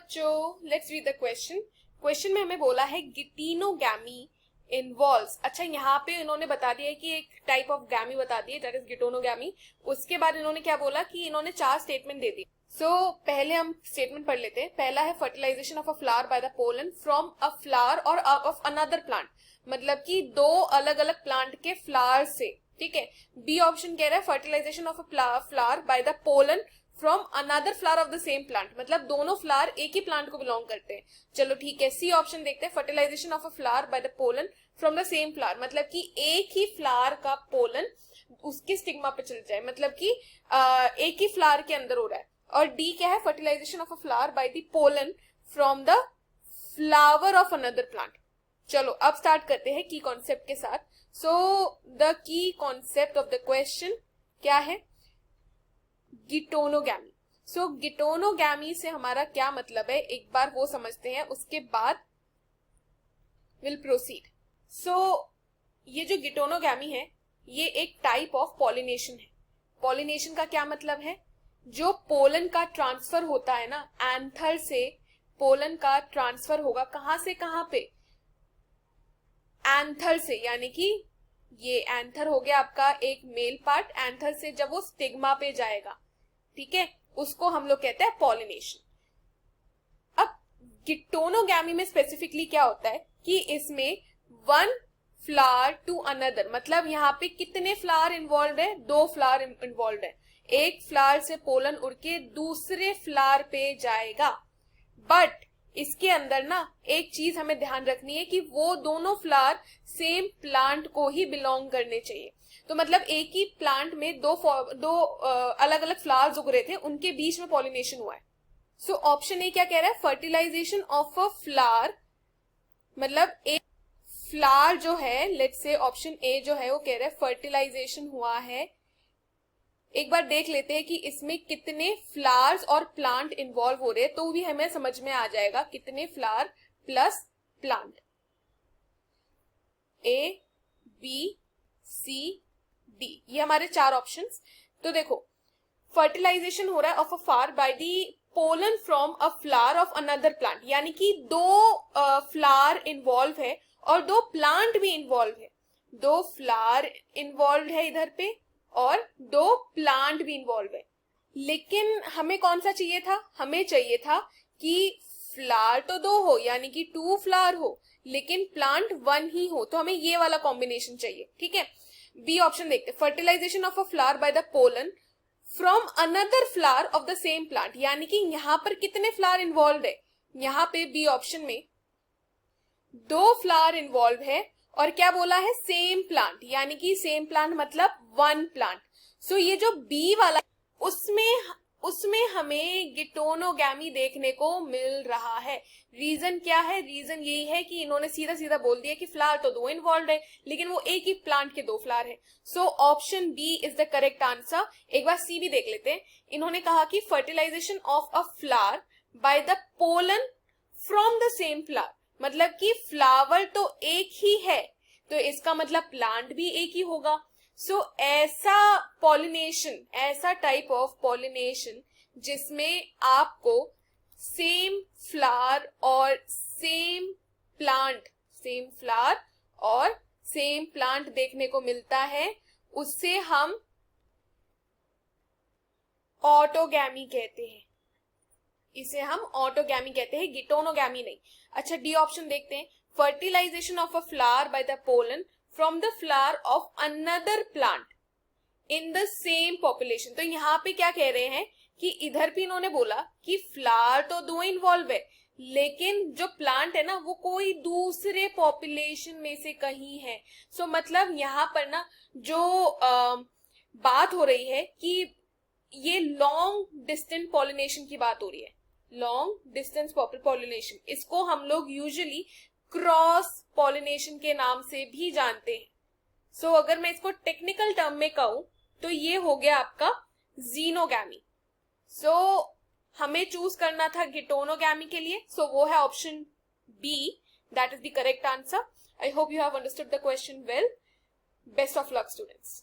बच्चों, let's read the question. Question में हमें बोला है गिटोनोगैमी इन्वॉल्व्स। अच्छा, यहाँ पे इन्होंने बता दिया है कि एक टाइप ऑफ गैमी बता दी है, दैट इज गिटोनोगैमी। उसके बाद इन्होंने क्या बोला कि इन्होंने 4 स्टेटमेंट दे दी। पहले हम स्टेटमेंट पढ़ लेते हैं। पहला है fertilisation of a flower by the pollen from a flower और ऑफ अनदर प्लांट, मतलब कि 2 अलग अलग प्लांट के फ्लावर से। ठीक है। बी ऑप्शन कह रहा है fertilisation of a flower by the pollen from another flower of the same plant, मतलब दोनों फ्लावर एक ही प्लांट को बिलोंग करते हैं। चलो ठीक है। सी ऑप्शन देखते हैं, fertilisation of a flower by the pollen from the same flower, मतलब कि एक ही फ्लावर का पोलन उसके स्टिग्मा पे चल जाए, मतलब कि एक ही फ्लावर के अंदर हो रहा है। और डी क्या है, fertilisation of a flower by the pollen from the flower of another plant. चलो अब स्टार्ट करते हैं की कॉन्सेप्ट के साथ। The key concept of the question क्या है, गिटोनोगैमी। गिटोनोगैमी से हमारा क्या मतलब है, एक बार वो समझते हैं, उसके बाद विल प्रोसीड। ये जो गिटोनोगैमी है ये एक टाइप ऑफ पॉलिनेशन है। पॉलिनेशन का क्या मतलब है, जो पोलन का ट्रांसफर होता है ना, एंथर से पोलन का ट्रांसफर होगा कहां से कहां पे, एंथर से, यानी कि ये एंथर हो गया आपका एक मेल पार्ट, एंथर से जब वो स्टिग्मा पे जाएगा, ठीक है, उसको हम लोग कहते हैं पॉलिनेशन। अब गिटोनोगैमी में स्पेसिफिकली क्या होता है कि इसमें 1 फ्लावर टू अनदर, मतलब यहाँ पे कितने फ्लावर इन्वॉल्व है, 2 फ्लावर इन्वॉल्व है। एक फ्लावर से पोलन उड़ के दूसरे फ्लावर पे जाएगा, बट इसके अंदर ना एक चीज हमें ध्यान रखनी है कि वो दोनों फ्लावर सेम प्लांट को ही बिलोंग करने चाहिए। तो मतलब एक ही प्लांट में दो अलग अलग फ्लावर्स उग रहे थे, उनके बीच में पॉलिनेशन हुआ है। ऑप्शन ए क्या कह रहा है, फर्टिलाइजेशन ऑफ अ फ्लावर, मतलब एक फ्लावर जो है, लेट्स से ऑप्शन ए जो है वो कह रहा है फर्टिलाइजेशन हुआ है। एक बार देख लेते हैं कि इसमें कितने फ्लावर्स और प्लांट इन्वॉल्व हो रहे हैं, तो भी हमें समझ में आ जाएगा कितने फ्लावर प्लस प्लांट। ए, बी, सी, डी, ये हमारे 4 ऑप्शंस। तो देखो, फर्टिलाइजेशन हो रहा है of a flower by the pollen from a flower of another plant, यानी कि 2 फ्लावर इन्वॉल्व है और 2 प्लांट भी इन्वॉल्व है। 2 फ्लावर इन्वॉल्व है इधर पे और 2 प्लांट भी इन्वॉल्व है। लेकिन हमें कौन सा चाहिए था, हमें चाहिए था कि फ्लावर तो 2 हो, यानी कि 2 फ्लावर हो, लेकिन प्लांट 1 ही हो, तो हमें ये वाला कॉम्बिनेशन चाहिए। ठीक है। बी ऑप्शन देखते, fertilisation of a flower by the pollen from another flower of the same plant, यानी कि यहां पर कितने फ्लावर इन्वॉल्व है, यहां पे बी ऑप्शन में 2 फ्लावर इन्वॉल्व है और क्या बोला है, सेम प्लांट, यानी कि सेम प्लांट मतलब 1 प्लांट। ये जो बी वाला उसमें हमें गिटोनोगैमी देखने को मिल रहा है। रीजन क्या है, रीजन यही है कि इन्होंने सीधा सीधा बोल दिया कि फ्लावर तो 2 इन्वॉल्व है, लेकिन वो एक ही प्लांट के 2 फ्लावर है। Option B is the correct answer. एक बार सी भी देख लेते हैं। इन्होंने कहा कि fertilisation of a flower by the pollen from the same flower, मतलब कि फ्लावर तो एक ही है, तो इसका मतलब प्लांट भी एक ही होगा। ऐसा पॉलिनेशन, ऐसा टाइप ऑफ पॉलिनेशन जिसमें आपको सेम फ्लावर और सेम प्लांट देखने को मिलता है, उससे हम ऑटोगैमी कहते हैं। इसे हम ऑटोगैमी कहते हैं, गिटोनोगैमी नहीं। अच्छा, डी ऑप्शन देखते हैं, fertilisation of a flower by the pollen from the flower of another plant in the same population. तो यहाँ पे क्या कह रहे हैं कि इधर भी इन्होंने बोला कि फ्लावर तो 2 इन्वॉल्व है, लेकिन जो प्लांट है ना वो कोई दूसरे पॉपुलेशन में से कहीं है। मतलब यहाँ पर ना जो बात हो रही है कि ये लॉन्ग डिस्टेंस पॉलिनेशन की बात हो रही है, लॉन्ग डिस्टेंस पॉलिनेशन। इसको हम लोग यूजुअली क्रॉस पॉलिनेशन के नाम से भी जानते हैं। अगर मैं इसको टेक्निकल टर्म में कहूं तो ये हो गया आपका जीनोगैमी। हमें चूज करना था गिटोनोगैमी के लिए, वो है option B, that is the correct answer. I hope you have understood the question well. Best of luck students.